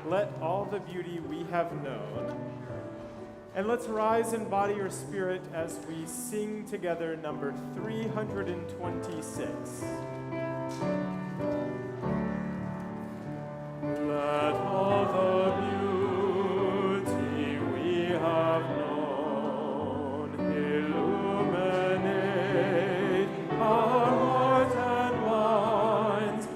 let all the beauty we have known. And let's rise in body or spirit as we sing together number 326. Let all the beauty we have known illuminate our hearts and minds,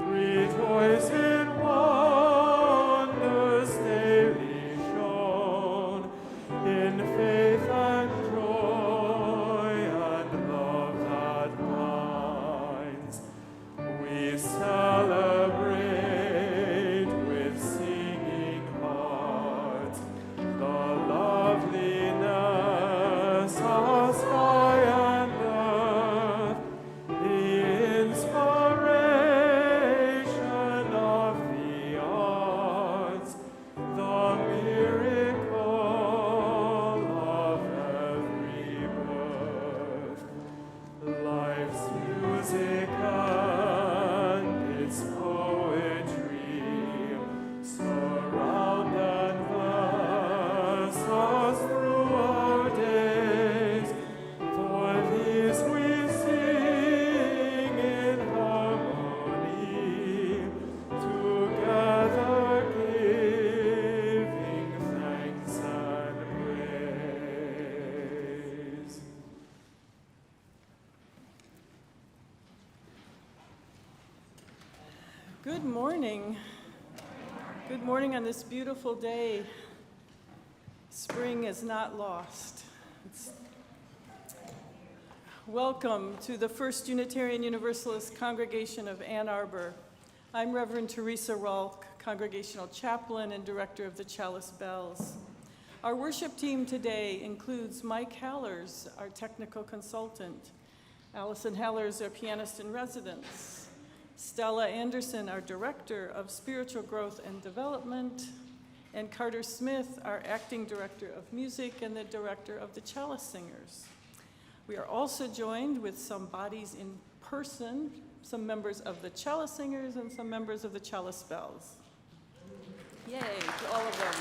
rejoice in wonders daily shown, in faith and joy and love that binds. We celebrate with singing hearts the loveliness of sky and earth, the inspiration of the arts, the miracle of every birth. Life's music and its poetry surround and bless us through our days. For these we sing in harmony, together giving thanks and praise. Good morning. Good morning on this beautiful day. Spring is not lost. Welcome to the First Unitarian Universalist Congregation of Ann Arbor. I'm Reverend Theresa Rohlck, Congregational Chaplain and Director of the Chalice Bells. Our worship team today includes Mike Hallers, our technical consultant, Allison Hallers, our pianist in residence, Stella Anderson, our Director of Spiritual Growth and Development, and Carter Smith, our Acting Director of Music and the Director of the Chalice Singers. We are also joined with some bodies in person, some members of the Chalice Singers and some members of the Chalice Bells. Yay to all of them.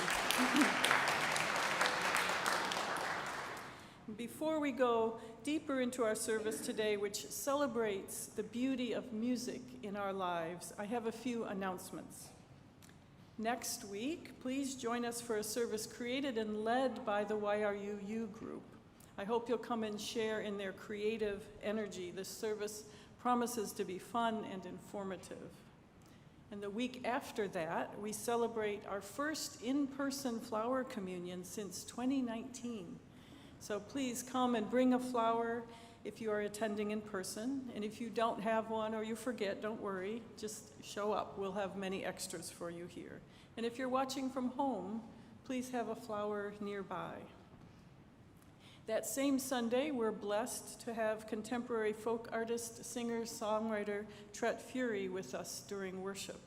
Before we go deeper into our service today, which celebrates the beauty of music in our lives, I have a few announcements. Next week, please join us for a service created and led by the YRUU group. I hope you'll come and share in their creative energy. This service promises to be fun and informative. And the week after that, we celebrate our first in-person flower communion since 2019. So please come and bring a flower if you are attending in person. And if you don't have one or you forget, don't worry, just show up. We'll have many extras for you here. And if you're watching from home, please have a flower nearby. That same Sunday, we're blessed to have contemporary folk artist, singer, songwriter Tret Fury with us during worship.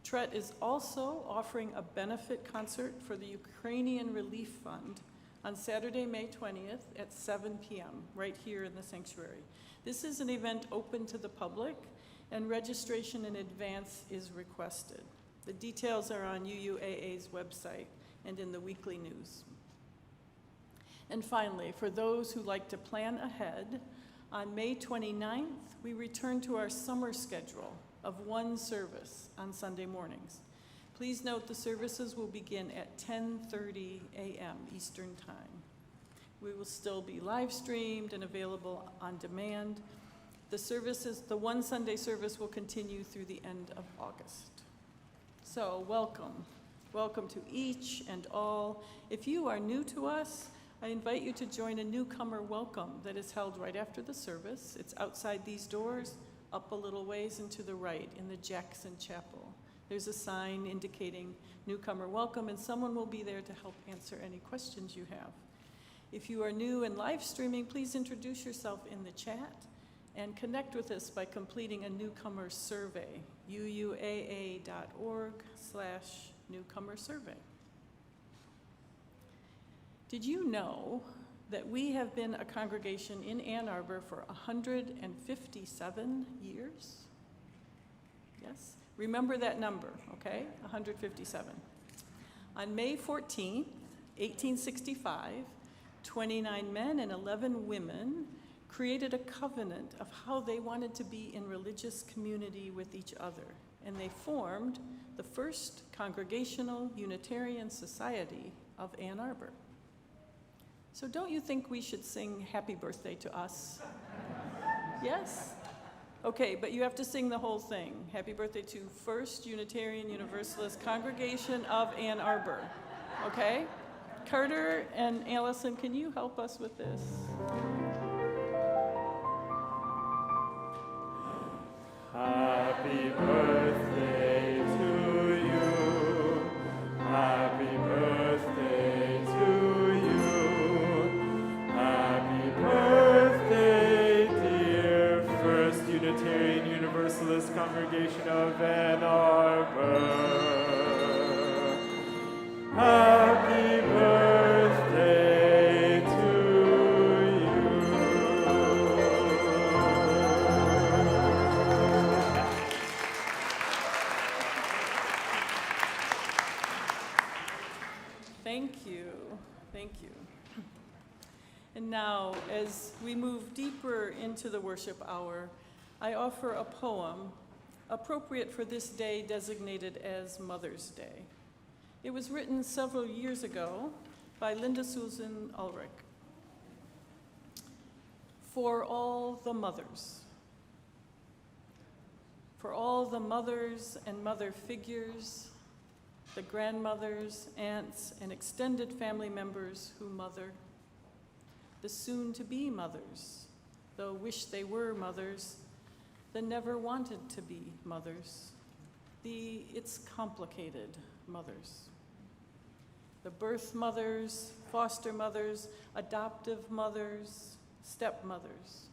Tret is also offering a benefit concert for the Ukrainian Relief Fund on Saturday, May 20th at 7 p.m. right here in the sanctuary. This is an event open to the public, and registration in advance is requested. The details are on UUAA's website and in the weekly news. And finally, for those who like to plan ahead, on May 29th, we return to our summer schedule of one service on Sunday mornings. Please note the services will begin at 10:30 a.m. Eastern Time. We will still be live streamed and available on demand. The one Sunday service will continue through the end of August. So welcome. Welcome to each and all. If you are new to us, I invite you to join a newcomer welcome that is held right after the service. It's outside these doors, up a little ways and to the right in the Jackson Chapel. There's a sign indicating newcomer welcome, and someone will be there to help answer any questions you have. If you are new and live streaming, please introduce yourself in the chat and connect with us by completing a newcomer survey, uuaa.org/newcomer survey. Did you know that we have been a congregation in Ann Arbor for 157 years? Yes. Remember that number, okay? 157. On May 14th, 1865, 29 men and 11 women created a covenant of how they wanted to be in religious community with each other, and they formed the first Congregational Unitarian Society of Ann Arbor. So don't you think we should sing Happy Birthday to us? Yes? Okay, but you have to sing the whole thing. Happy birthday to First Unitarian Universalist Congregation of Ann Arbor. Okay? Carter and Allison, can you help us with this? Happy birthday to you. Happy birthday to you. Happy birthday, dear First Unitarian Universalist Congregation of Ann Arbor. Happy birthday to you. Thank you. Thank you. And now, as we move deeper into the worship hour, I offer a poem appropriate for this day designated as Mother's Day. It was written several years ago by Linda Susan Ulrich. For all the mothers. For all the mothers and mother figures, the grandmothers, aunts, and extended family members who mother, the soon-to-be mothers, though wish they were mothers, the never wanted to be mothers, the it's complicated mothers, the birth mothers, foster mothers, adoptive mothers, stepmothers,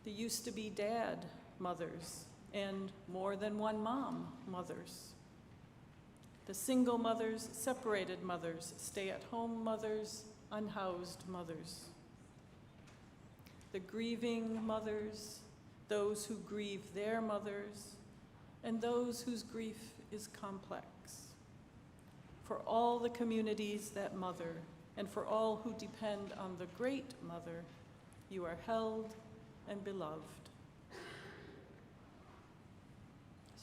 the used-to-be dad mothers, and more than one mom mothers, the single mothers, separated mothers, stay-at-home mothers, unhoused mothers, the grieving mothers, those who grieve their mothers, and those whose grief is complex. For all the communities that mother, and for all who depend on the great mother, you are held and beloved.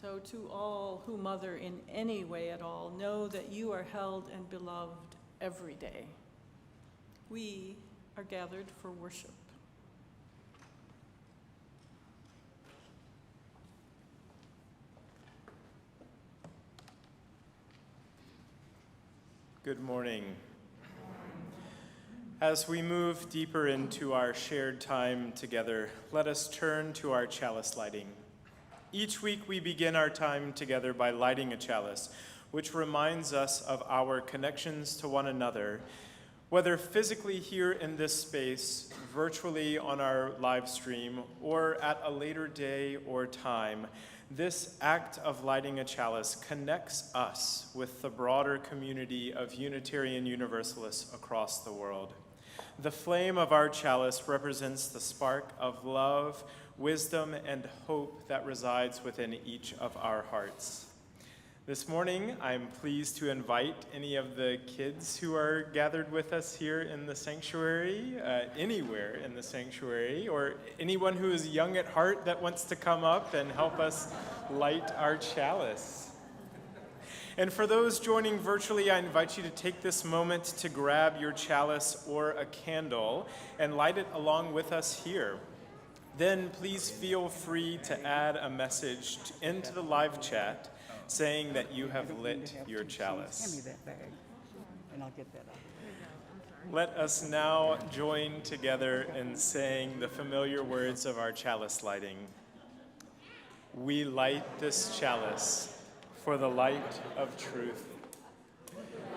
So to all who mother in any way at all, know that you are held and beloved every day. We are gathered for worship. Good morning. As we move deeper into our shared time together, let us turn to our chalice lighting. Each week we begin our time together by lighting a chalice, which reminds us of our connections to one another, whether physically here in this space, virtually on our live stream, or at a later day or time. This act of lighting a chalice connects us with the broader community of Unitarian Universalists across the world. The flame of our chalice represents the spark of love, wisdom, and hope that resides within each of our hearts. This morning, I'm pleased to invite any of the kids who are gathered with us here in the sanctuary, anywhere in the sanctuary, or anyone who is young at heart that wants to come up and help us light our chalice. And for those joining virtually, I invite you to take this moment to grab your chalice or a candle and light it along with us here. Then please feel free to add a message into the live chat saying that you have lit your chalice. Hand me that bag, and I'll get that out. Let us now join together in saying the familiar words of our chalice lighting. We light this chalice for the light of truth.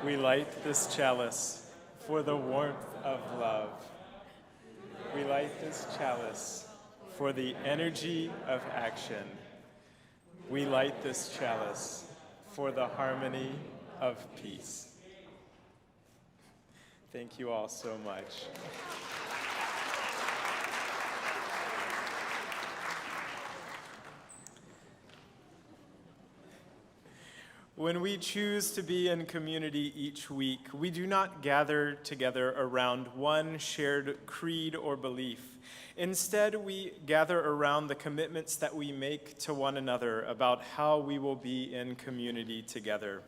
We light this chalice for the warmth of love. We light this chalice for the energy of action. We light this chalice for the harmony of peace. Thank you all so much. When we choose to be in community each week, we do not gather together around one shared creed or belief. Instead, we gather around the commitments that we make to one another about how we will be in community together,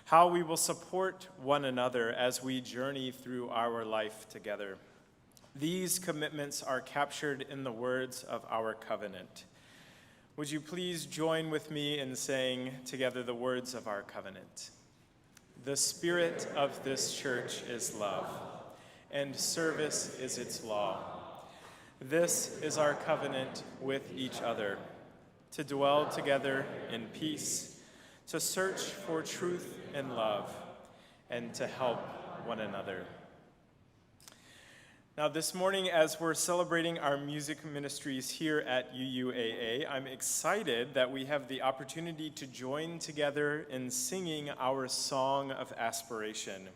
how we will support one another as we journey through our life together. These commitments are captured in the words of our covenant. Would you please join with me in saying together the words of our covenant? The spirit of this church is love, and service is its law. This is our covenant with each other, to dwell together in peace, to search for truth and love, and to help one another. Now, this morning, as we're celebrating our music ministries here at UUAA, I'm excited that we have the opportunity to join together in singing our song of aspiration.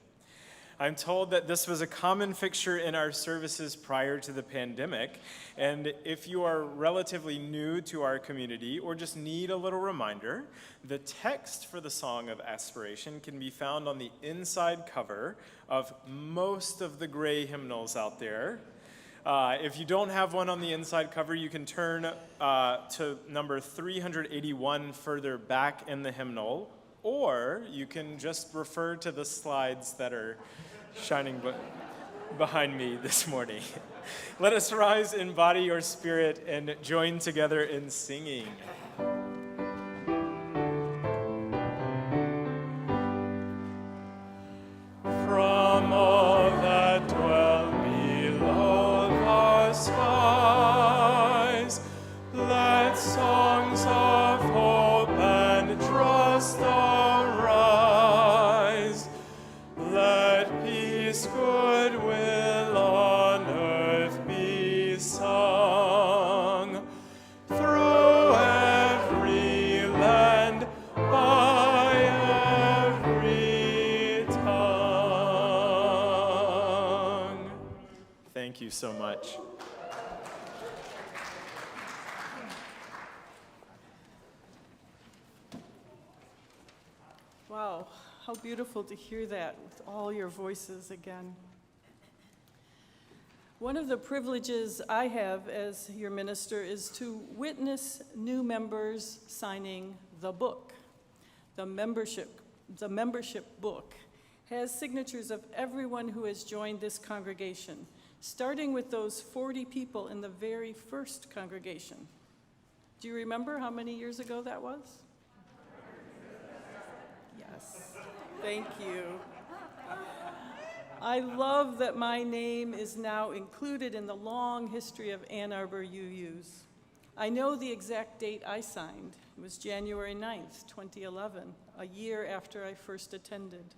I'm told that this was a common fixture in our services prior to the pandemic, and if you are relatively new to our community or just need a little reminder, the text for the Song of Aspiration can be found on the inside cover of most of the gray hymnals out there. If you don't have one on the inside cover, you can turn to number 381 further back in the hymnal, or you can just refer to the slides that are shining behind me this morning. Let us rise in body or spirit and join together in singing. From all that dwell below the skies, let songs of hope and trust arise. Let peace, goodwill on earth be sung through every land, by every tongue. Thank you so much. Wow, how beautiful to hear that with all your voices again. One of the privileges I have as your minister is to witness new members signing the book. The membership book has signatures of everyone who has joined this congregation, starting with those 40 people in the very first congregation. Do you remember how many years ago that was? Yes, thank you. I love that my name is now included in the long history of Ann Arbor UUs. I know the exact date I signed. It was January 9th, 2011, a year after I first attended.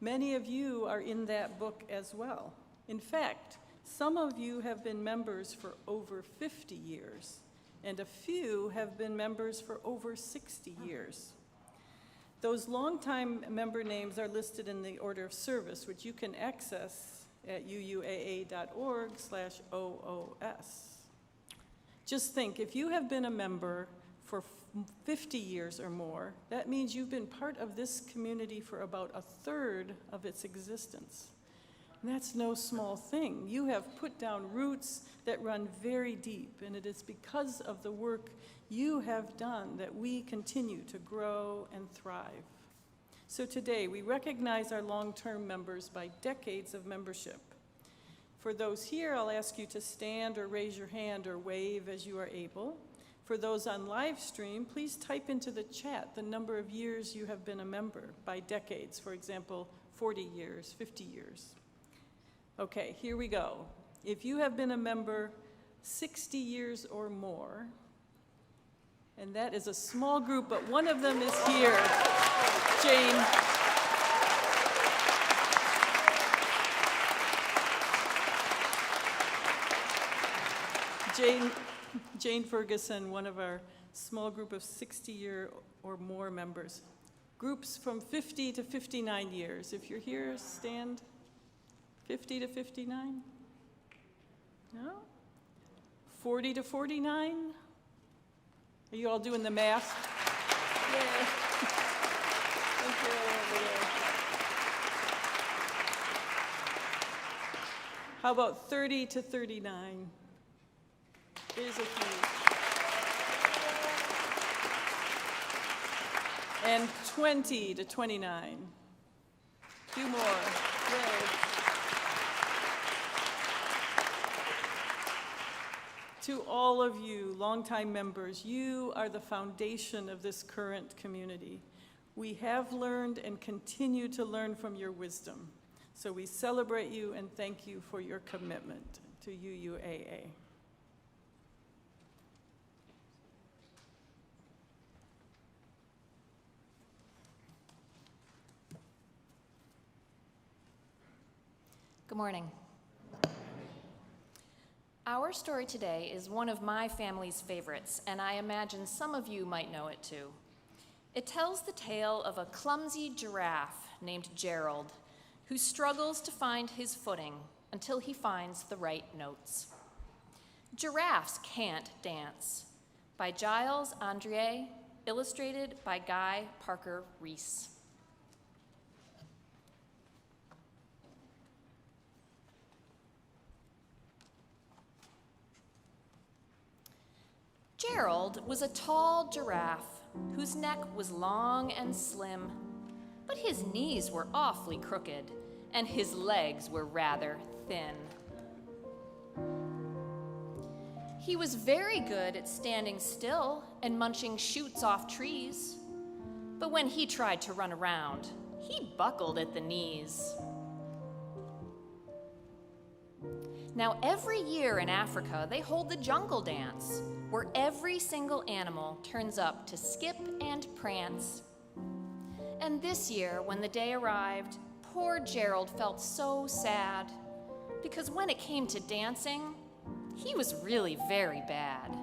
Many of you are in that book as well. In fact, some of you have been members for over 50 years, and a few have been members for over 60 years. Those longtime member names are listed in the order of service, which you can access at uuaa.org/OOS. Just think, if you have been a member for 50 years or more, that means you've been part of this community for about a third of its existence. And that's no small thing. You have put down roots that run very deep, and it is because of the work you have done that we continue to grow and thrive. So today, we recognize our long-term members by decades of membership. For those here, I'll ask you to stand or raise your hand or wave as you are able. For those on live stream, please type into the chat the number of years you have been a member by decades. For example, 40 years, 50 years. Okay, here we go. If you have been a member 60 years or more, and that is a small group, but one of them is here, Jane. Jane Ferguson, one of our small group of 60-year or more members. Groups from 50 to 59 years. If you're here, stand. 50 to 59? No? 40 to 49? Are you all doing the math? Yeah. How about 30 to 39? There's a few. And 20 to 29. Two more. Yay. To all of you, longtime members, you are the foundation of this current community. We have learned and continue to learn from your wisdom. So we celebrate you and thank you for your commitment to UUAA. Good morning. Our story today is one of my family's favorites, and I imagine some of you might know it too. It tells the tale of a clumsy giraffe named Gerald who struggles to find his footing until he finds the right notes. Giraffes Can't Dance by Giles, Andreae, illustrated by Guy Parker Reese. Gerald was a tall giraffe whose neck was long and slim, but his knees were awfully crooked and his legs were rather thin. He was very good at standing still and munching shoots off trees, but when he tried to run around, he buckled at the knees. Now, every year in Africa, they hold the jungle dance, where every single animal turns up to skip and prance. And this year, when the day arrived, poor Gerald felt so sad, because when it came to dancing, he was really very bad.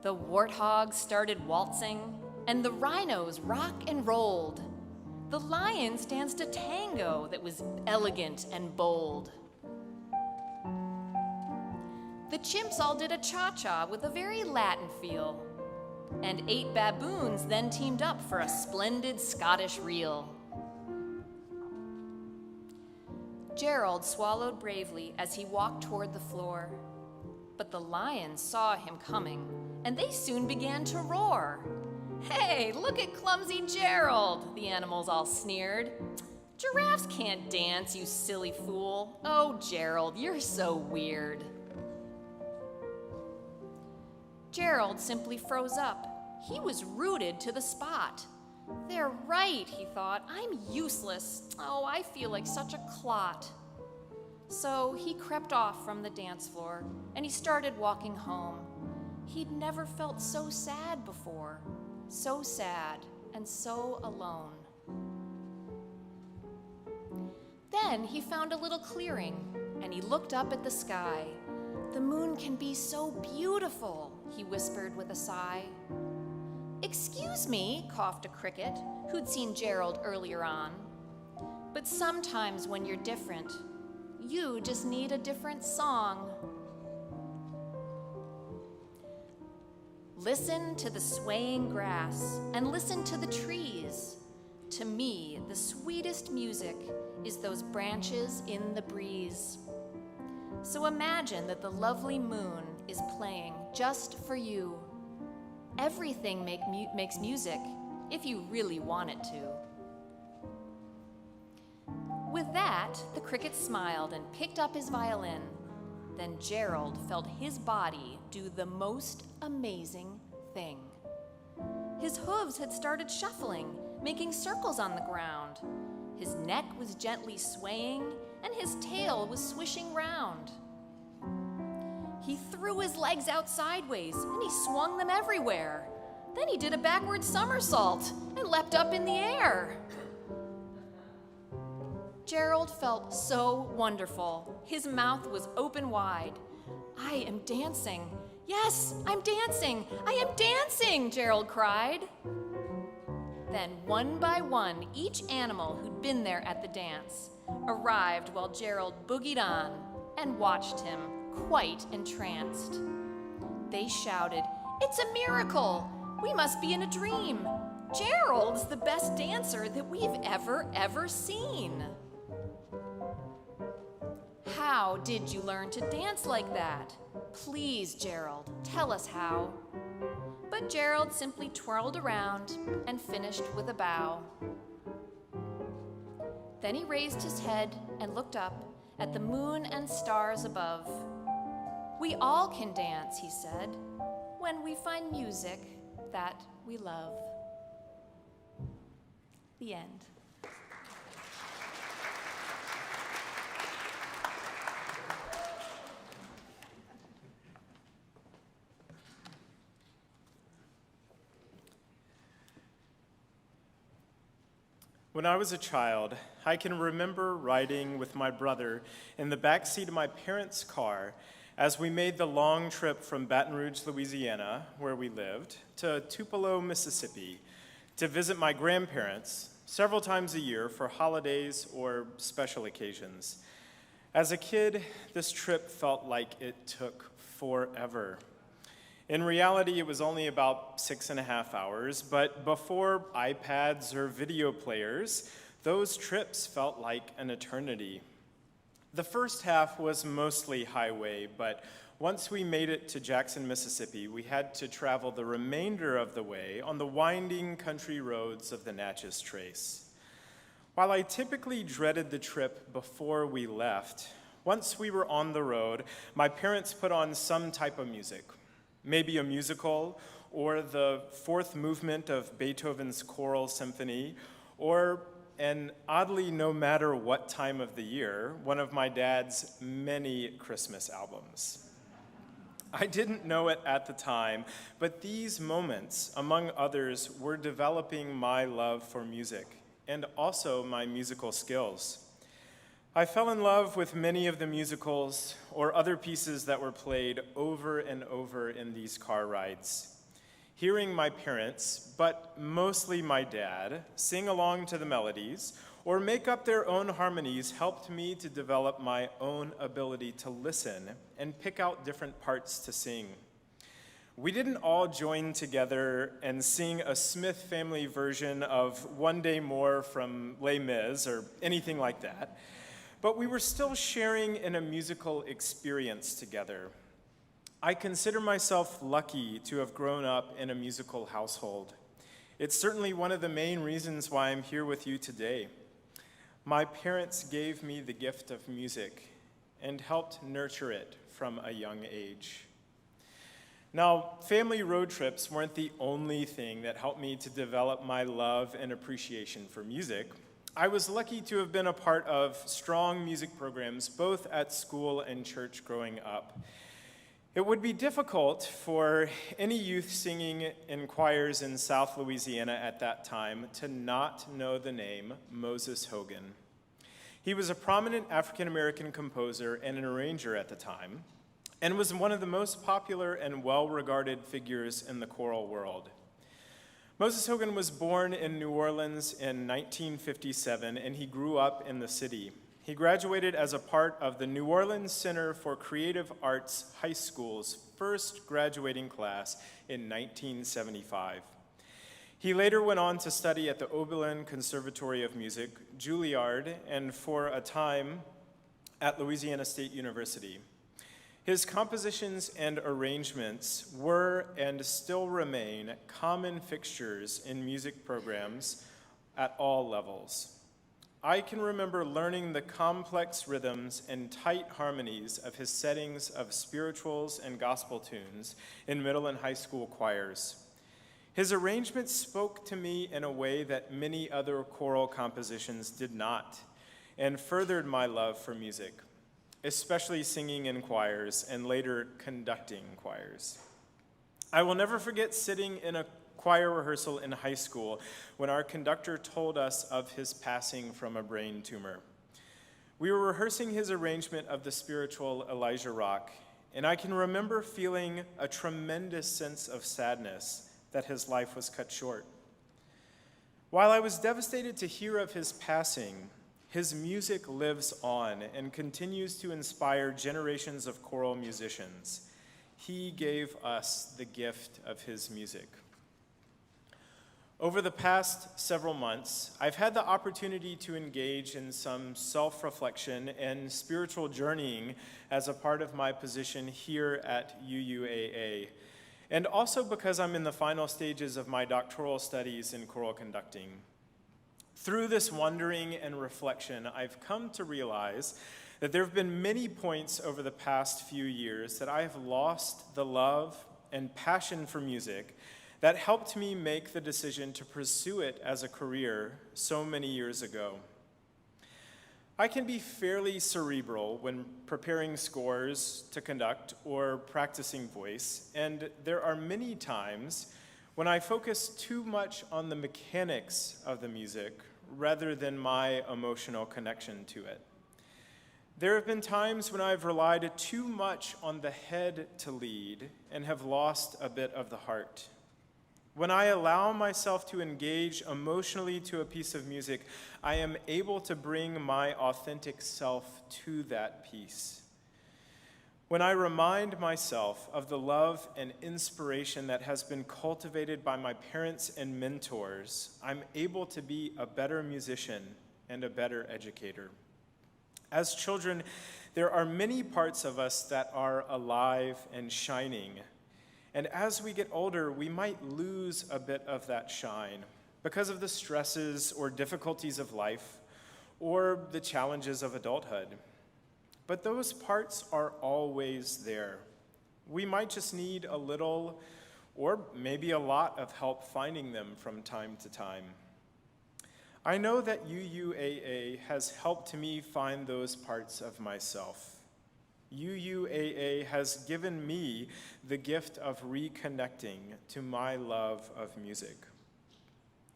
The warthogs started waltzing, and the rhinos rock and rolled. The lions danced a tango that was elegant and bold. The chimps all did a cha-cha with a very Latin feel. And 8 baboons then teamed up for a splendid Scottish reel. Gerald swallowed bravely as he walked toward the floor. But the lions saw him coming, and they soon began to roar. "Hey, look at clumsy Gerald," the animals all sneered. "Giraffes can't dance, you silly fool. Oh, Gerald, you're so weird." Gerald simply froze up. He was rooted to the spot. "They're right," he thought. "I'm useless. Oh, I feel like such a clot." So he crept off from the dance floor, and he started walking home. He'd never felt so sad before. So sad and so alone. Then he found a little clearing, and he looked up at the sky. "The moon can be so beautiful," he whispered with a sigh. "Excuse me," coughed a cricket, who'd seen Gerald earlier on. "But sometimes when you're different, you just need a different song." Listen to the swaying grass and listen to the trees. To me, the sweetest music is those branches in the breeze. So imagine that the lovely moon is playing just for you. Everything makes music if you really want it to. With that, the cricket smiled and picked up his violin. Then Gerald felt his body do the most amazing thing. His hooves had started shuffling, making circles on the ground. His neck was gently swaying, and his tail was swishing round. He threw his legs out sideways, and he swung them everywhere. Then he did a backward somersault and leapt up in the air. Gerald felt so wonderful. His mouth was open wide. "I am dancing. Yes, I'm dancing. I am dancing," Gerald cried. Then one by one, each animal who'd been there at the dance arrived while Gerald boogied on and watched him, quite entranced. They shouted, "It's a miracle! We must be in a dream! Gerald's the best dancer that we've ever seen!" How did you learn to dance like that? Please, Gerald, tell us how. But Gerald simply twirled around and finished with a bow. Then he raised his head and looked up at the moon and stars above. We all can dance, he said, when we find music that we love. The end. When I was a child, I can remember riding with my brother in the back seat of my parents' car as we made the long trip from Baton Rouge, Louisiana, where we lived, to Tupelo, Mississippi, to visit my grandparents several times a year for holidays or special occasions. As a kid, this trip felt like it took forever. In reality, it was only about 6.5 hours, but before iPads or video players, those trips felt like an eternity. The first half was mostly highway, but once we made it to Jackson, Mississippi, we had to travel the remainder of the way on the winding country roads of the Natchez Trace. While I typically dreaded the trip before we left, once we were on the road, my parents put on some type of music. Maybe a musical, or the fourth movement of Beethoven's Choral Symphony, or an oddly no matter what time of the year, one of my dad's many Christmas albums. I didn't know it at the time, but these moments, among others, were developing my love for music and also my musical skills. I fell in love with many of the musicals or other pieces that were played over and over in these car rides. Hearing my parents, but mostly my dad, sing along to the melodies or make up their own harmonies helped me to develop my own ability to listen and pick out different parts to sing. We didn't all join together and sing a Smith family version of One Day More from Les Mis or anything like that. But we were still sharing in a musical experience together. I consider myself lucky to have grown up in a musical household. It's certainly one of the main reasons why I'm here with you today. My parents gave me the gift of music and helped nurture it from a young age. Now, family road trips weren't the only thing that helped me to develop my love and appreciation for music. I was lucky to have been a part of strong music programs both at school and church growing up. It would be difficult for any youth singing in choirs in South Louisiana at that time to not know the name Moses Hogan. He was a prominent African-American composer and an arranger at the time, and was one of the most popular and well-regarded figures in the choral world. Moses Hogan was born in New Orleans in 1957, and he grew up in the city. He graduated as a part of the New Orleans Center for Creative Arts High School's first graduating class in 1975. He later went on to study at the Oberlin Conservatory of Music, Juilliard, and for a time at Louisiana State University. His compositions and arrangements were and still remain common fixtures in music programs at all levels. I can remember learning the complex rhythms and tight harmonies of his settings of spirituals and gospel tunes in middle and high school choirs. His arrangements spoke to me in a way that many other choral compositions did not, and furthered my love for music, especially singing in choirs and later conducting choirs. I will never forget sitting in a choir rehearsal in high school when our conductor told us of his passing from a brain tumor. We were rehearsing his arrangement of the spiritual Elijah Rock, and I can remember feeling a tremendous sense of sadness that his life was cut short. While I was devastated to hear of his passing, his music lives on and continues to inspire generations of choral musicians. He gave us the gift of his music. Over the past several months, I've had the opportunity to engage in some self-reflection and spiritual journeying as a part of my position here at UUAA, and also because I'm in the final stages of my doctoral studies in choral conducting. Through this wondering and reflection, I've come to realize that there have been many points over the past few years that I have lost the love and passion for music that helped me make the decision to pursue it as a career so many years ago. I can be fairly cerebral when preparing scores to conduct or practicing voice, and there are many times when I focus too much on the mechanics of the music rather than my emotional connection to it. There have been times when I've relied too much on the head to lead and have lost a bit of the heart. When I allow myself to engage emotionally to a piece of music, I am able to bring my authentic self to that piece. When I remind myself of the love and inspiration that has been cultivated by my parents and mentors, I'm able to be a better musician and a better educator. As children, there are many parts of us that are alive and shining. And as we get older, we might lose a bit of that shine because of the stresses or difficulties of life or the challenges of adulthood. But those parts are always there. We might just need a little or maybe a lot of help finding them from time to time. I know that UUAA has helped me find those parts of myself. UUAA has given me the gift of reconnecting to my love of music.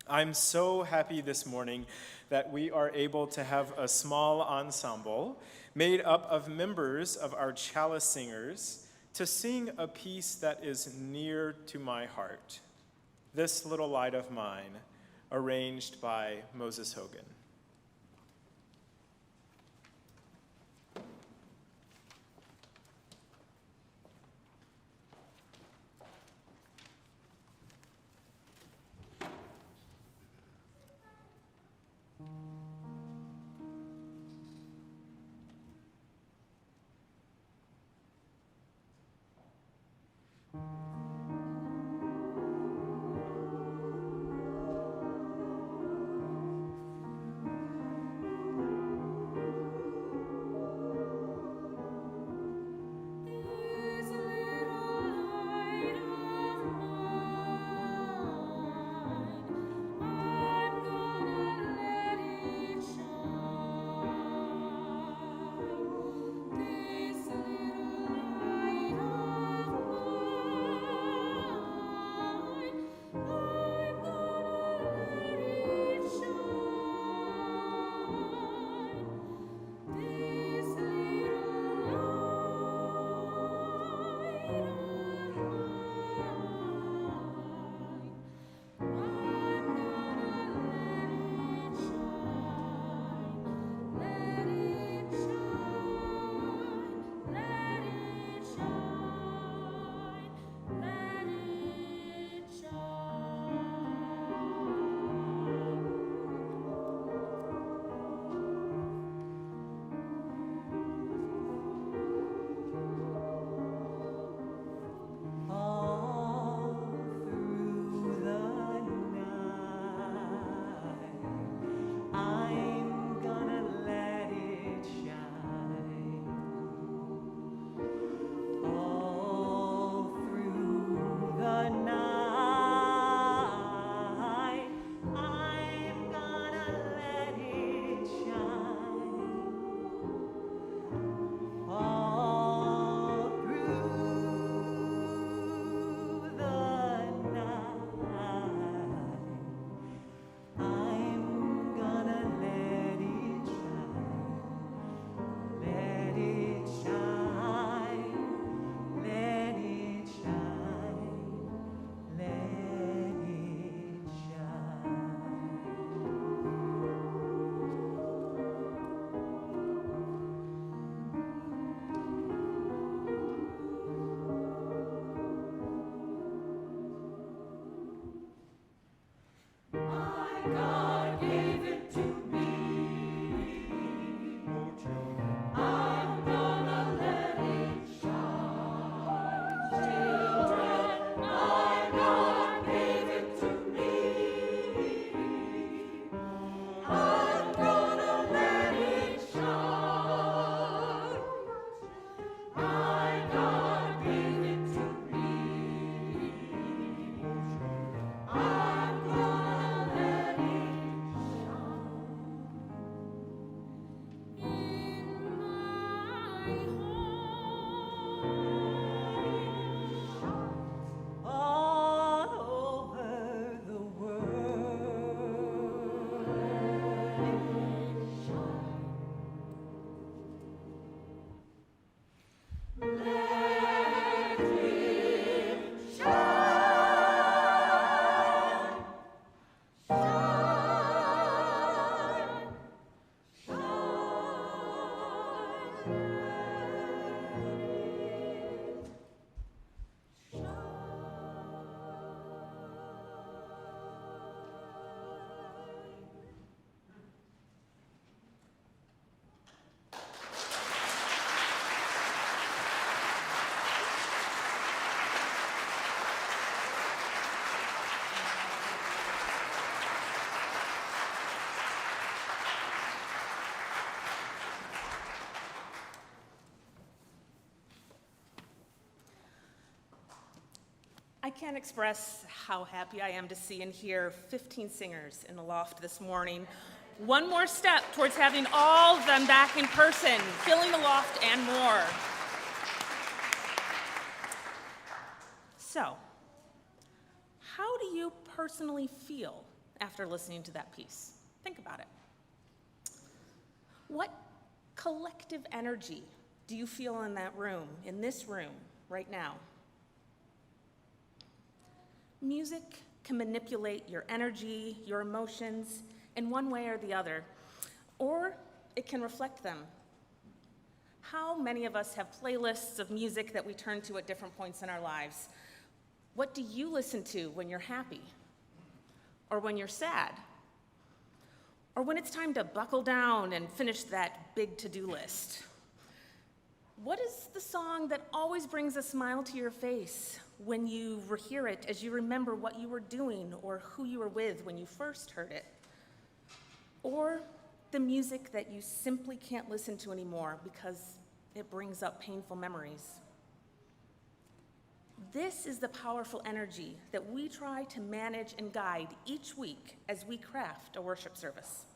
I'm so happy this morning that we are able to have a small ensemble made up of members of our Chalice singers to sing a piece that is near to my heart, This Little Light of Mine, arranged by Moses Hogan. I'm gonna let it I can't express how happy I am to see and hear 15 singers in the loft this morning. One more step towards having all of them back in person, filling the loft and more. So, how do you personally feel after listening to that piece? Think about it. What collective energy do you feel in that room, in this room, right now? Music can manipulate your energy, your emotions, in one way or the other, or it can reflect them. How many of us have playlists of music that we turn to at different points in our lives? What do you listen to when you're happy? Or when you're sad? Or when it's time to buckle down and finish that big to-do list? What is the song that always brings a smile to your face when you hear it as you remember what you were doing or who you were with when you first heard it? Or the music that you simply can't listen to anymore because it brings up painful memories? This is the powerful energy that we try to manage and guide each week as we craft a worship service.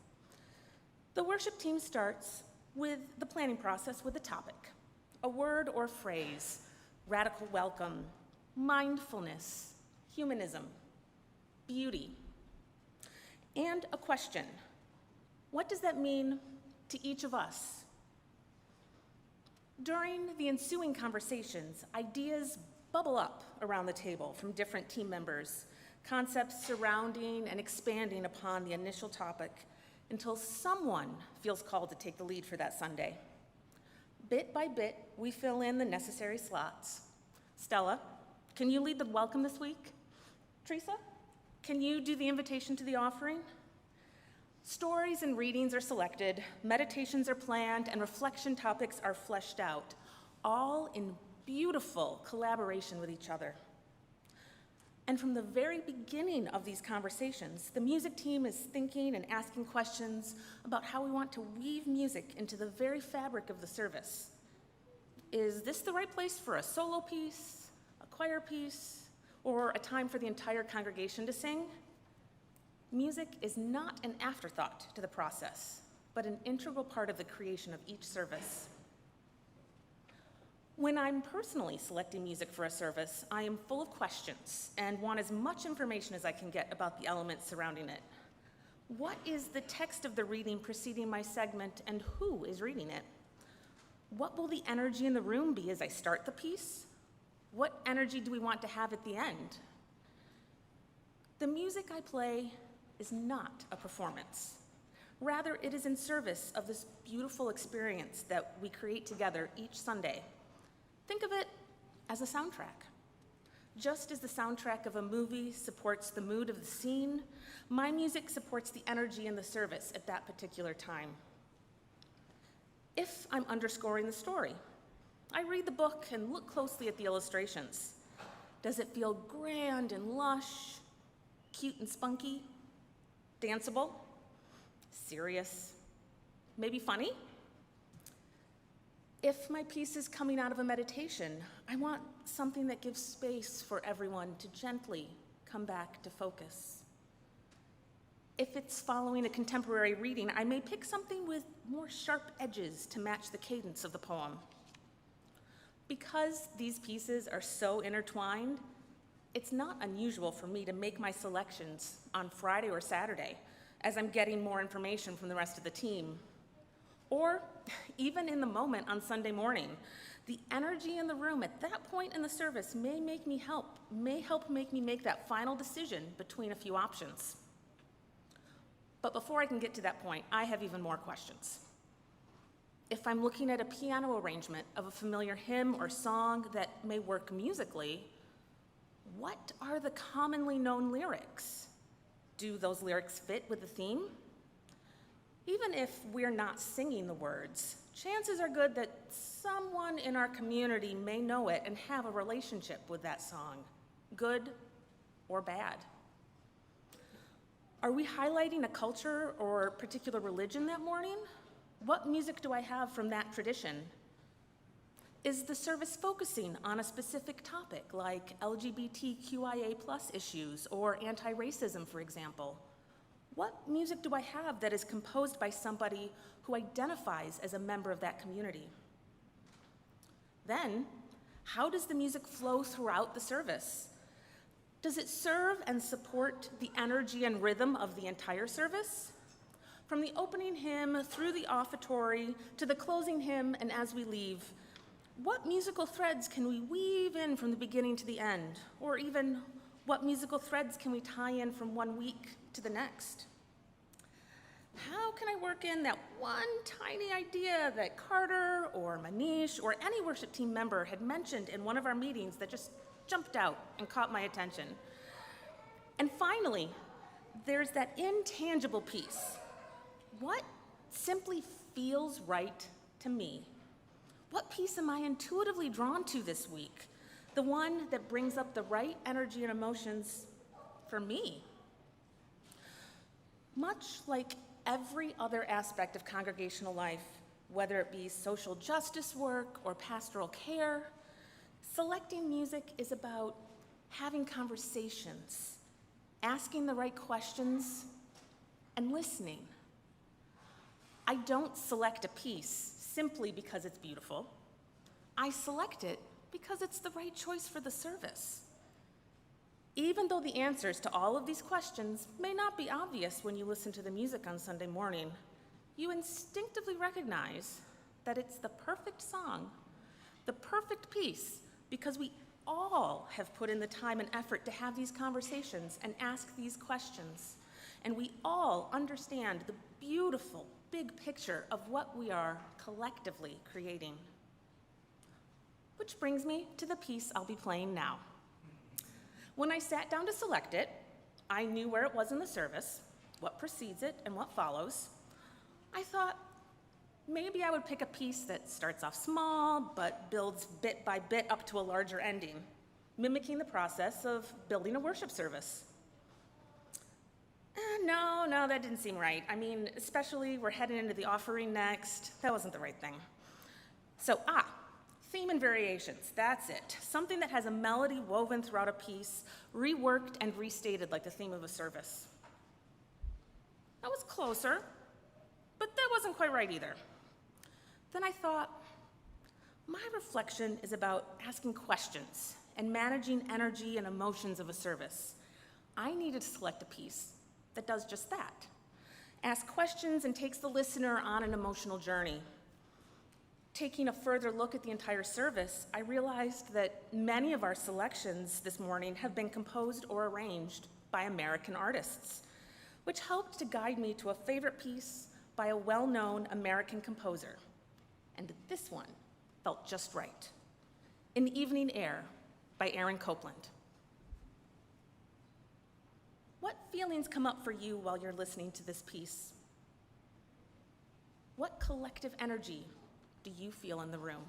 The worship team starts with the planning process with a topic, a word or phrase, radical welcome, mindfulness, humanism, beauty, and a question. What does that mean to each of us? During the ensuing conversations, ideas bubble up around the table from different team members, concepts surrounding and expanding upon the initial topic until someone feels called to take the lead for that Sunday. Bit by bit, we fill in the necessary slots. Stella, can you lead the welcome this week? Theresa, can you do the invitation to the offering? Stories and readings are selected, meditations are planned, and reflection topics are fleshed out, all in beautiful collaboration with each other. And from the very beginning of these conversations, the music team is thinking and asking questions about how we want to weave music into the very fabric of the service. Is this the right place for a solo piece, a choir piece, or a time for the entire congregation to sing? Music is not an afterthought to the process, but an integral part of the creation of each service. When I'm personally selecting music for a service, I am full of questions and want as much information as I can get about the elements surrounding it. What is the text of the reading preceding my segment, and who is reading it? What will the energy in the room be as I start the piece? What energy do we want to have at the end? The music I play is not a performance. Rather, it is in service of this beautiful experience that we create together each Sunday. Think of it as a soundtrack. Just as the soundtrack of a movie supports the mood of the scene, my music supports the energy in the service at that particular time. If I'm underscoring the story, I read the book and look closely at the illustrations. Does it feel grand and lush, cute and spunky, danceable, serious, maybe funny? If my piece is coming out of a meditation, I want something that gives space for everyone to gently come back to focus. If it's following a contemporary reading, I may pick something with more sharp edges to match the cadence of the poem. Because these pieces are so intertwined, it's not unusual for me to make my selections on Friday or Saturday as I'm getting more information from the rest of the team. Or even in the moment on Sunday morning, the energy in the room at that point in the service may help make me make that final decision between a few options. But before I can get to that point, I have even more questions. If I'm looking at a piano arrangement of a familiar hymn or song that may work musically, what are the commonly known lyrics? Do those lyrics fit with the theme? Even if we're not singing the words, chances are good that someone in our community may know it and have a relationship with that song, good or bad. Are we highlighting a culture or particular religion that morning? What music do I have from that tradition? Is the service focusing on a specific topic like LGBTQIA+ issues or anti-racism, for example? What music do I have that is composed by somebody who identifies as a member of that community? Then, how does the music flow throughout the service? Does it serve and support the energy and rhythm of the entire service? From the opening hymn through the offertory to the closing hymn and as we leave, what musical threads can we weave in from the beginning to the end? Or even, what musical threads can we tie in from one week to the next? How can I work in that one tiny idea that Carter or Manish or any worship team member had mentioned in one of our meetings that just jumped out and caught my attention? And finally, there's that intangible piece. What simply feels right to me? What piece am I intuitively drawn to this week? The one that brings up the right energy and emotions for me. Much like every other aspect of congregational life, whether it be social justice work or pastoral care, selecting music is about having conversations, asking the right questions, and listening. I don't select a piece simply because it's beautiful. I select it because it's the right choice for the service. Even though the answers to all of these questions may not be obvious when you listen to the music on Sunday morning, you instinctively recognize that it's the perfect song, the perfect piece, because we all have put in the time and effort to have these conversations and ask these questions. And we all understand the beautiful, big picture of what we are collectively creating. Which brings me to the piece I'll be playing now. When I sat down to select it, I knew where it was in the service, what precedes it and what follows. I thought maybe I would pick a piece that starts off small but builds bit by bit up to a larger ending, mimicking the process of building a worship service. No, that didn't seem right. I mean, especially we're heading into the offering next. That wasn't the right thing. So, theme and variations, that's it. Something that has a melody woven throughout a piece, reworked and restated like the theme of a service. That was closer, but that wasn't quite right either. Then I thought, my reflection is about asking questions and managing energy and emotions of a service. I needed to select a piece that does just that. Ask questions and takes the listener on an emotional journey. Taking a further look at the entire service, I realized that many of our selections this morning have been composed or arranged by American artists, which helped to guide me to a favorite piece by a well-known American composer. And this one felt just right. In the Evening Air by Copeland. What feelings come up for you while you're listening to this piece? What collective energy do you feel in the room?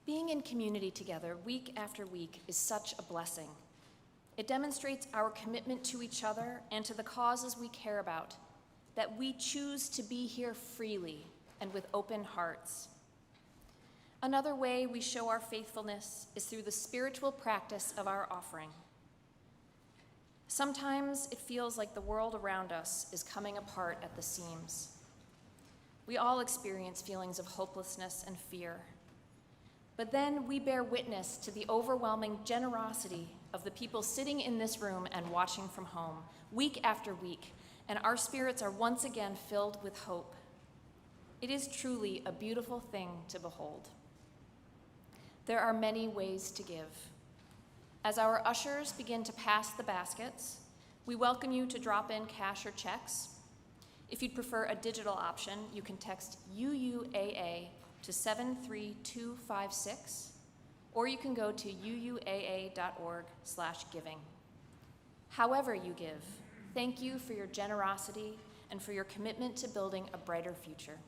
Being in community together week after week is such a blessing. It demonstrates our commitment to each other and to the causes we care about, that we choose to be here freely and with open hearts. Another way we show our faithfulness is through the spiritual practice of our offering. Sometimes it feels like the world around us is coming apart at the seams. We all experience feelings of hopelessness and fear. But then we bear witness to the overwhelming generosity of the people sitting in this room and watching from home, week after week, and our spirits are once again filled with hope. It is truly a beautiful thing to behold. There are many ways to give. As our ushers begin to pass the baskets, we welcome you to drop in cash or checks. If you'd prefer a digital option, you can text UUAA to 73256, or you can go to uuaa.org/giving. However you give, thank you for your generosity and for your commitment to building a brighter future.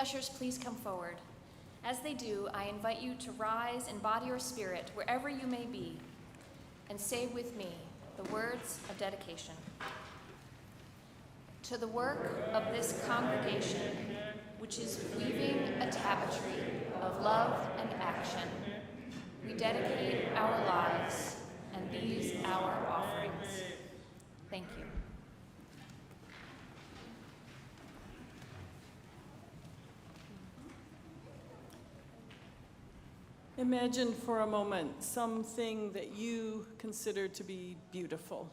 ushers please come forward? As they do, I invite you to rise in body or spirit, wherever you may be, and say with me the words of dedication. To the work of this congregation, which is weaving a tapestry of love and action, we dedicate our lives and these our offerings. Thank you. Imagine for a moment something that you consider to be beautiful.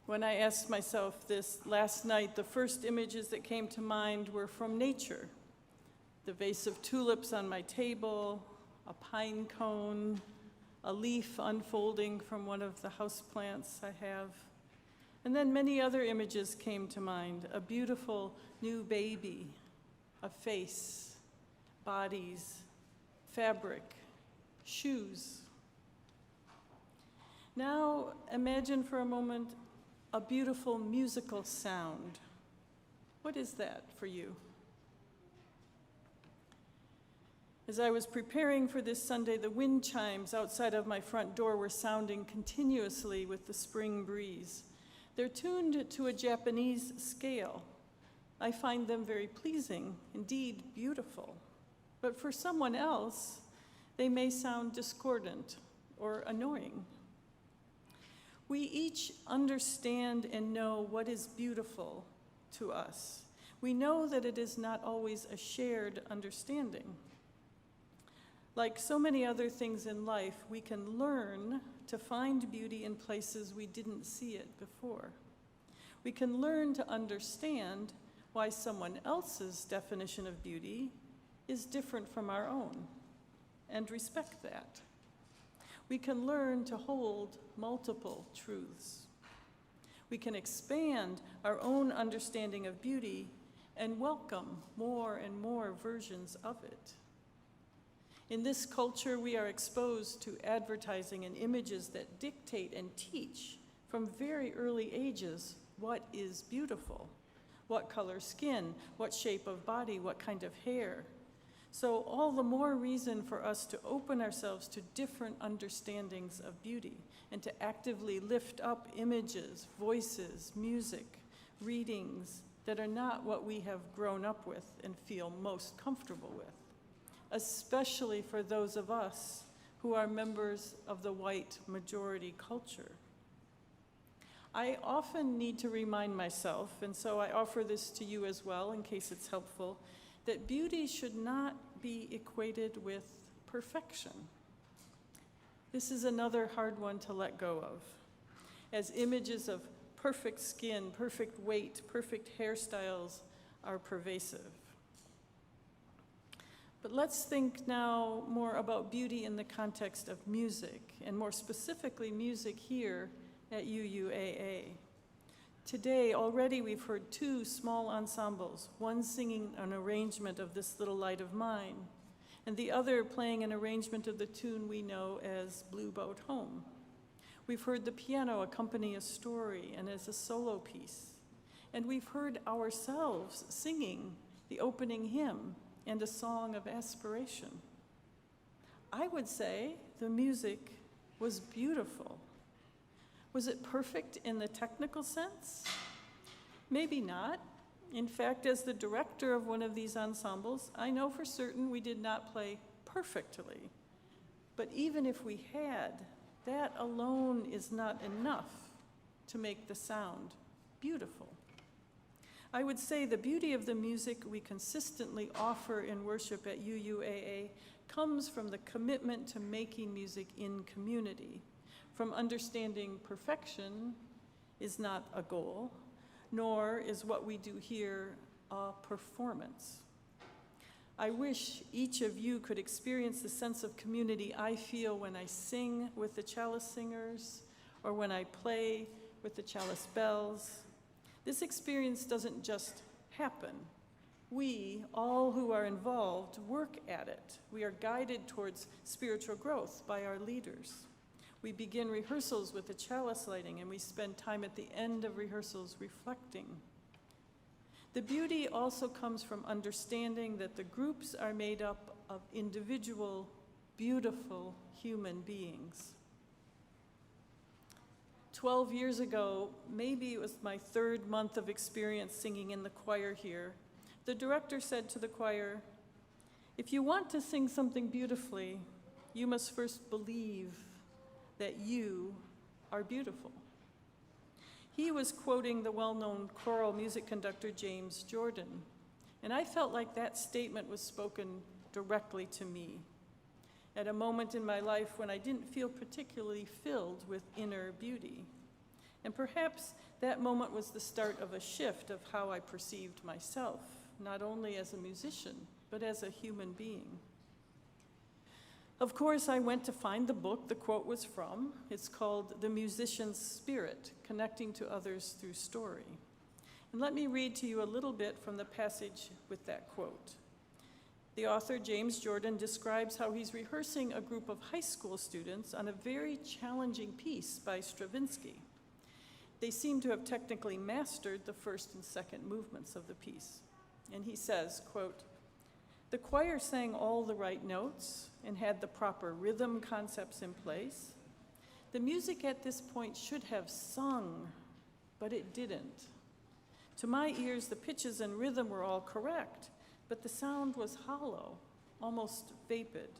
When I asked myself this last night, the first images that came to mind were from nature. The vase of tulips on my table, a pine cone, a leaf unfolding from one of the houseplants I have. And then many other images came to mind, a beautiful new baby, a face, bodies, fabric, shoes. Now imagine for a moment a beautiful musical sound. What is that for you? As I was preparing for this Sunday, the wind chimes outside of my front door were sounding continuously with the spring breeze. They're tuned to a Japanese scale. I find them very pleasing, indeed beautiful. But for someone else, they may sound discordant or annoying. We each understand and know what is beautiful to us. We know that it is not always a shared understanding. Like so many other things in life, we can learn to find beauty in places we didn't see it before. We can learn to understand why someone else's definition of beauty is different from our own, and respect that. We can learn to hold multiple truths. We can expand our own understanding of beauty and welcome more and more versions of it. In this culture, we are exposed to advertising and images that dictate and teach from very early ages what is beautiful, what color skin, what shape of body, what kind of hair. So all the more reason for us to open ourselves to different understandings of beauty and to actively lift up images, voices, music, readings that are not what we have grown up with and feel most comfortable with, especially for those of us who are members of the white majority culture. I often need to remind myself, and so I offer this to you as well in case it's helpful, that beauty should not be equated with perfection. This is another hard one to let go of, as images of perfect skin, perfect weight, perfect hairstyles are pervasive. But let's think now more about beauty in the context of music, and more specifically music here at UUAA. Today, already we've heard two small ensembles, one singing an arrangement of This Little Light of Mine, and the other playing an arrangement of the tune we know as Blue Boat Home. We've heard the piano accompany a story and as a solo piece, and we've heard ourselves singing the opening hymn and a song of aspiration. I would say the music was beautiful. Was it perfect in the technical sense? Maybe not. In fact, as the director of one of these ensembles, I know for certain we did not play perfectly. But even if we had, that alone is not enough to make the sound beautiful. I would say the beauty of the music we consistently offer in worship at UUAA comes from the commitment to making music in community, from understanding perfection is not a goal, nor is what we do here a performance. I wish each of you could experience the sense of community I feel when I sing with the Chalice singers or when I play with the Chalice bells. This experience doesn't just happen. We, all who are involved, work at it. We are guided towards spiritual growth by our leaders. We begin rehearsals with the chalice lighting, and we spend time at the end of rehearsals reflecting. The beauty also comes from understanding that the groups are made up of individual, beautiful human beings. 12 years ago, maybe it was my third month of experience singing in the choir here, the director said to the choir, "If you want to sing something beautifully, you must first believe that you are beautiful." He was quoting the well-known choral music conductor James Jordan, and I felt like that statement was spoken directly to me at a moment in my life when I didn't feel particularly filled with inner beauty. And perhaps that moment was the start of a shift of how I perceived myself, not only as a musician, but as a human being. Of course, I went to find the book the quote was from. It's called The Musician's Spirit, Connecting to Others Through Story. And let me read to you a little bit from the passage with that quote. The author, James Jordan, describes how he's rehearsing a group of high school students on a very challenging piece by Stravinsky. They seem to have technically mastered the first and second movements of the piece. And he says, quote, "The choir sang all the right notes and had the proper rhythm concepts in place. The music at this point should have sung, but it didn't. To my ears, the pitches and rhythm were all correct, but the sound was hollow, almost vapid.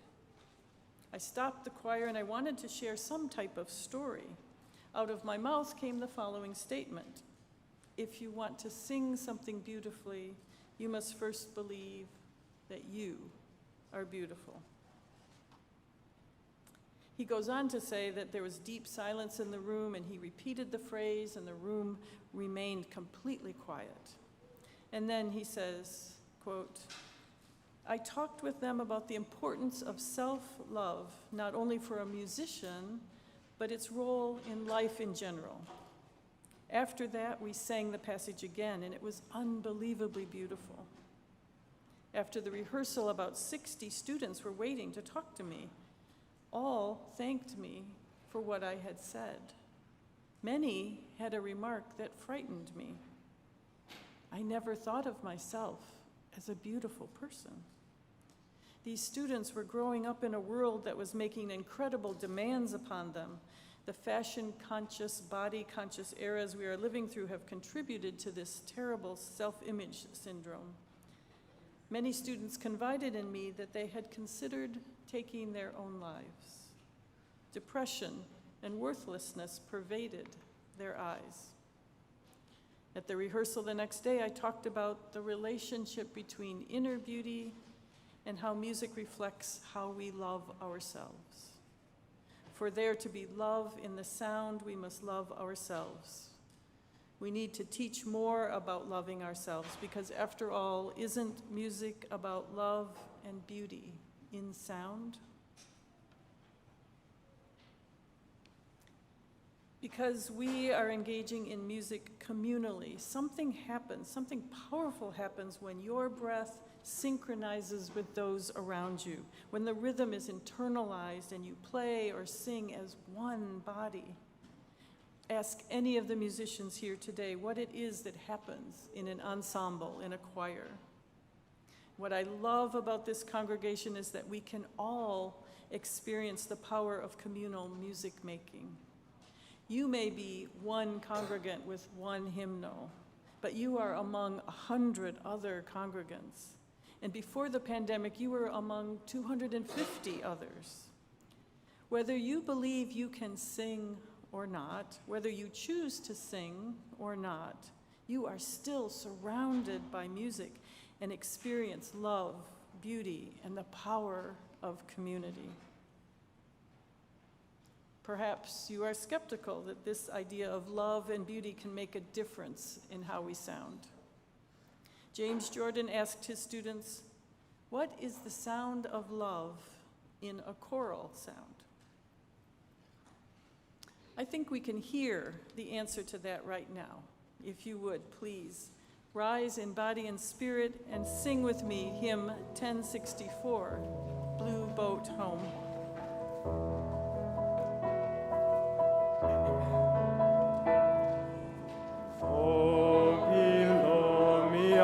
I stopped the choir and I wanted to share some type of story. Out of my mouth came the following statement: if you want to sing something beautifully, you must first believe that you are beautiful." He goes on to say that there was deep silence in the room, and he repeated the phrase, and the room remained completely quiet. And then he says, quote, "I talked with them about the importance of self-love, not only for a musician, but its role in life in general. After that, we sang the passage again, and it was unbelievably beautiful. After the rehearsal, about 60 students were waiting to talk to me. All thanked me for what I had said. Many had a remark that frightened me. I never thought of myself as a beautiful person. These students were growing up in a world that was making incredible demands upon them. The fashion-conscious, body-conscious eras we are living through have contributed to this terrible self-image syndrome. Many students confided in me that they had considered taking their own lives. Depression and worthlessness pervaded their eyes. At the rehearsal the next day, I talked about the relationship between inner beauty and how music reflects how we love ourselves. For there to be love in the sound, we must love ourselves. We need to teach more about loving ourselves because, after all, isn't music about love and beauty in sound? Because we are engaging in music communally, something happens, something powerful happens when your breath synchronizes with those around you, when the rhythm is internalized and you play or sing as one body. Ask any of the musicians here today what it is that happens in an ensemble, in a choir. What I love about this congregation is that we can all experience the power of communal music making. You may be one congregant with one hymnal, but you are among 100 other congregants. And before the pandemic, you were among 250 others. Whether you believe you can sing or not, whether you choose to sing or not, you are still surrounded by music and experience love, beauty, and the power of community. Perhaps you are skeptical that this idea of love and beauty can make a difference in how we sound. James Jordan asked his students, "What is the sound of love in a choral sound?" I think we can hear the answer to that right now. If you would, please, rise in body and spirit and sing with me hymn 1064, Blue Boat Home. Oh, below me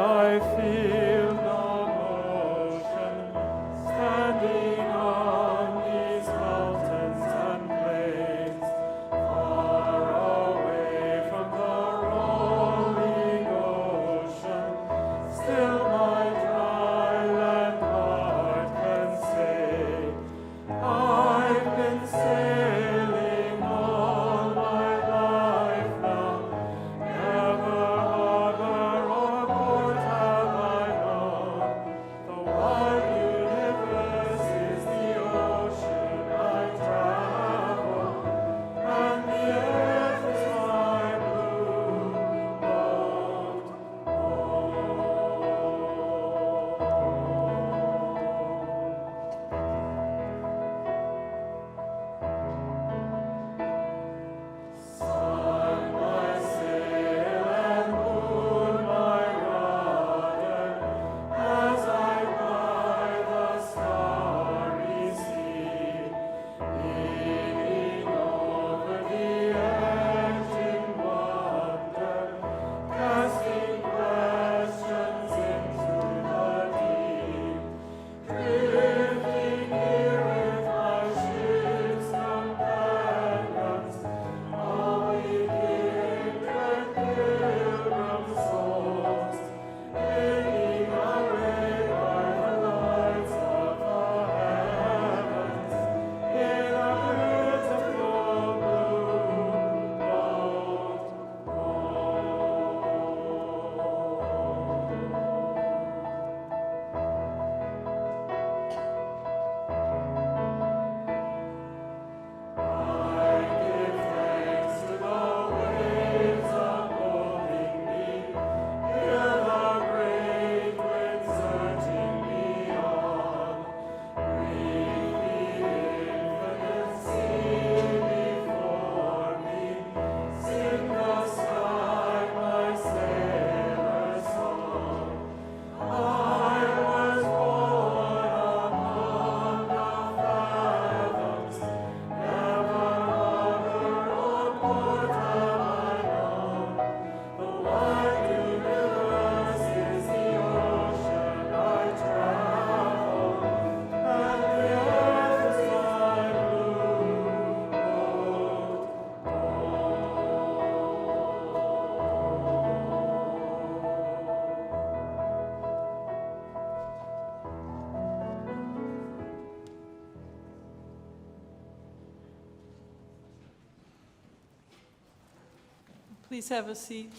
Please have a seat.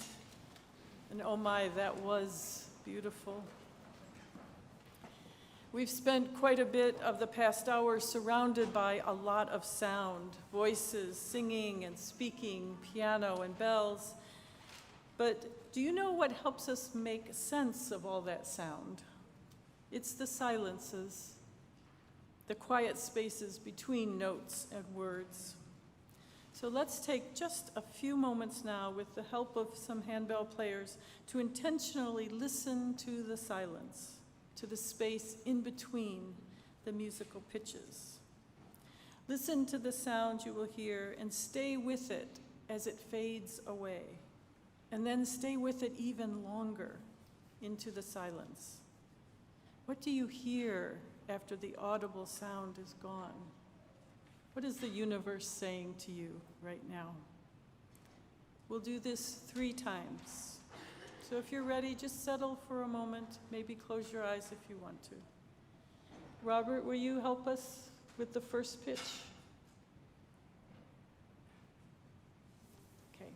And oh my, that was beautiful. We've spent quite a bit of the past hour surrounded by a lot of sound, voices, singing and speaking, piano and bells. But do you know what helps us make sense of all that sound? It's the silences, the quiet spaces between notes and words. So let's take just a few moments now with the help of some handbell players to intentionally listen to the silence, to the space in between the musical pitches. Listen to the sound you will hear and stay with it as it fades away, and then stay with it even longer into the silence. What do you hear after the audible sound is gone? What is the universe saying to you right now? We'll do this 3 times. So if you're ready, just settle for a moment. Maybe close your eyes if you want to. Robert, will you help us with the first pitch? Okay.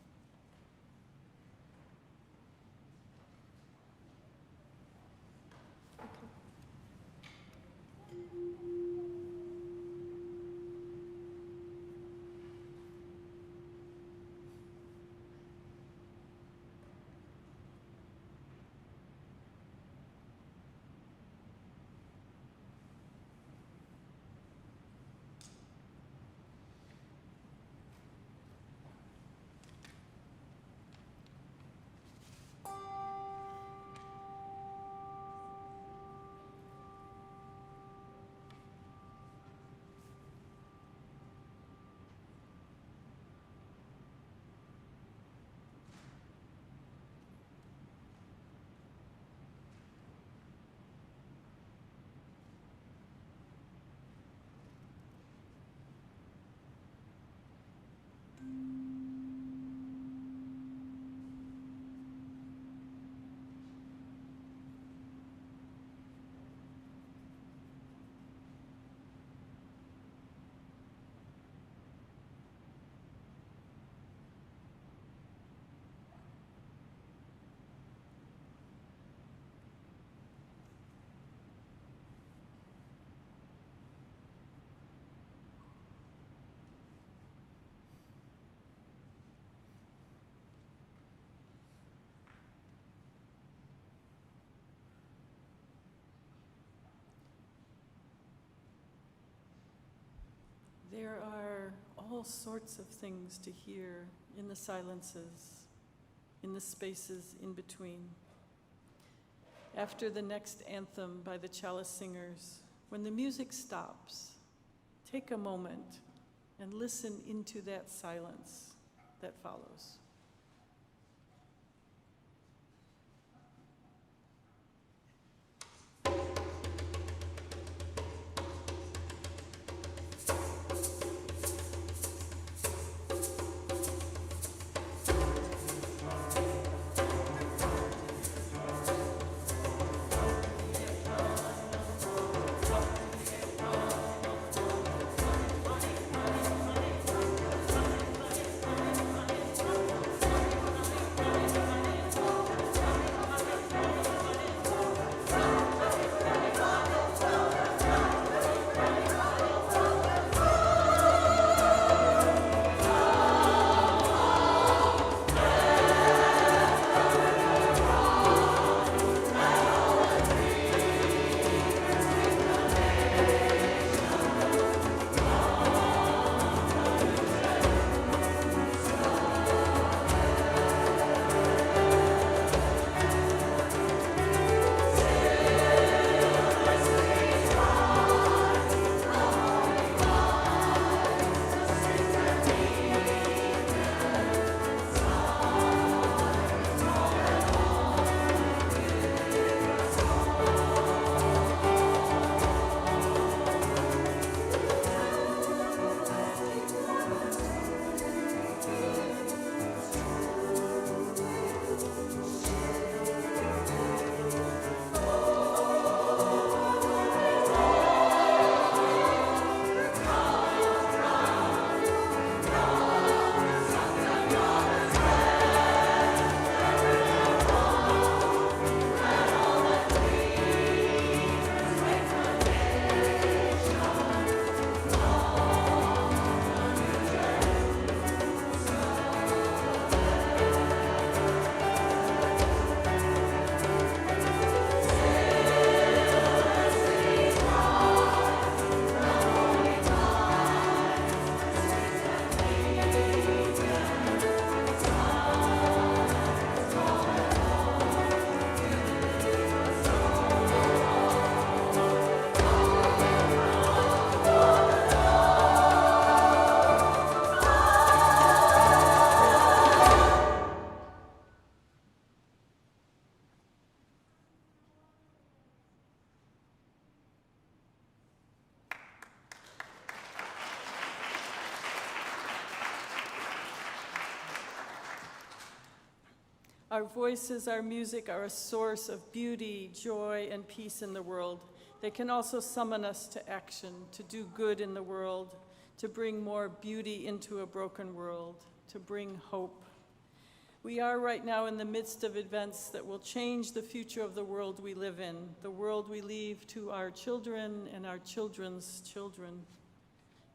There are all sorts of things to hear in the silences, in the spaces in between. After the next anthem by the Chalice singers, when the music stops, take a moment and listen into that silence that follows. Our voices, our music are a source of beauty, joy, and peace in the world. They can also summon us to action, to do good in the world, to bring more beauty into a broken world, to bring hope. We are right now in the midst of events that will change the future of the world we live in, the world we leave to our children and our children's children.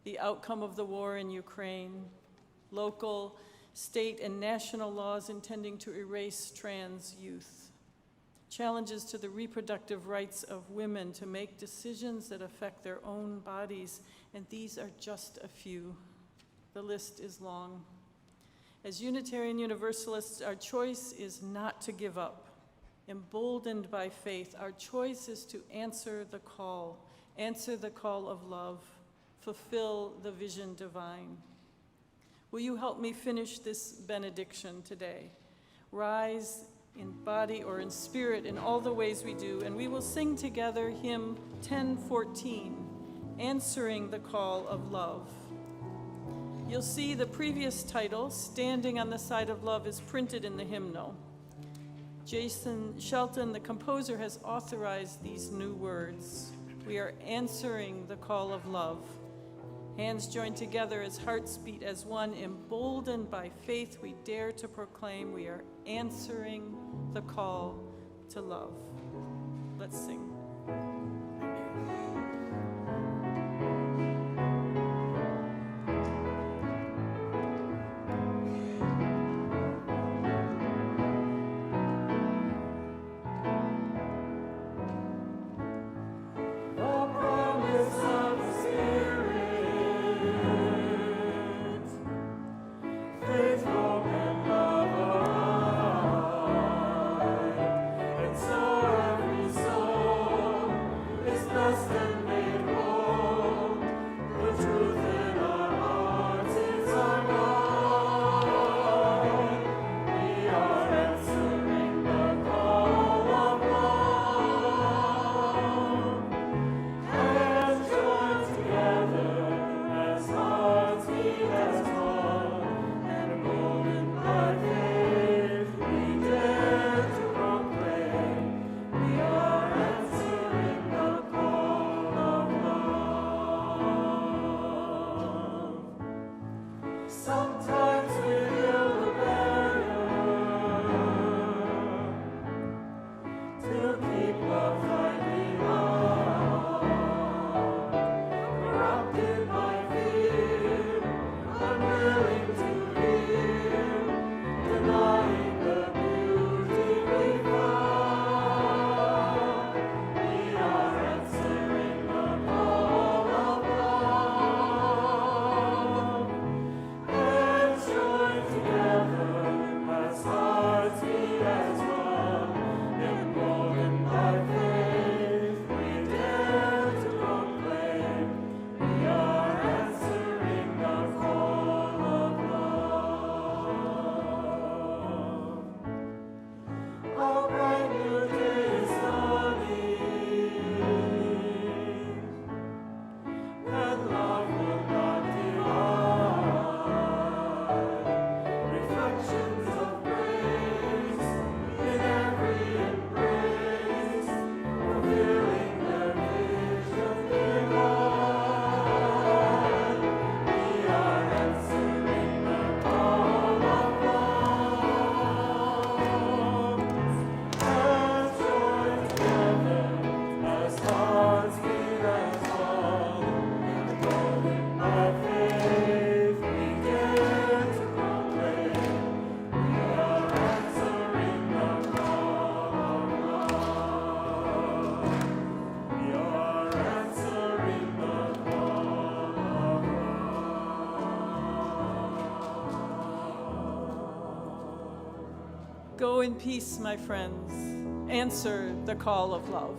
The outcome of the war in Ukraine, local, state, and national laws intending to erase trans youth, challenges to the reproductive rights of women to make decisions that affect their own bodies, and these are just a few. The list is long. As Unitarian Universalists, our choice is not to give up. Emboldened by faith, our choice is to answer the call of love, fulfill the vision divine. Will you help me finish this benediction today? Rise in body or in spirit in all the ways we do, and we will sing together hymn 1014, Answering the Call of Love. You'll see the previous title, Standing on the Side of Love, is printed in the hymnal. Jason Shelton, the composer, has authorized these new words. We are answering the call of love. Hands joined together as hearts beat as one, emboldened by faith, we dare to proclaim we are answering the call to love. Let's sing. Go in peace, my friends. Answer the call of love.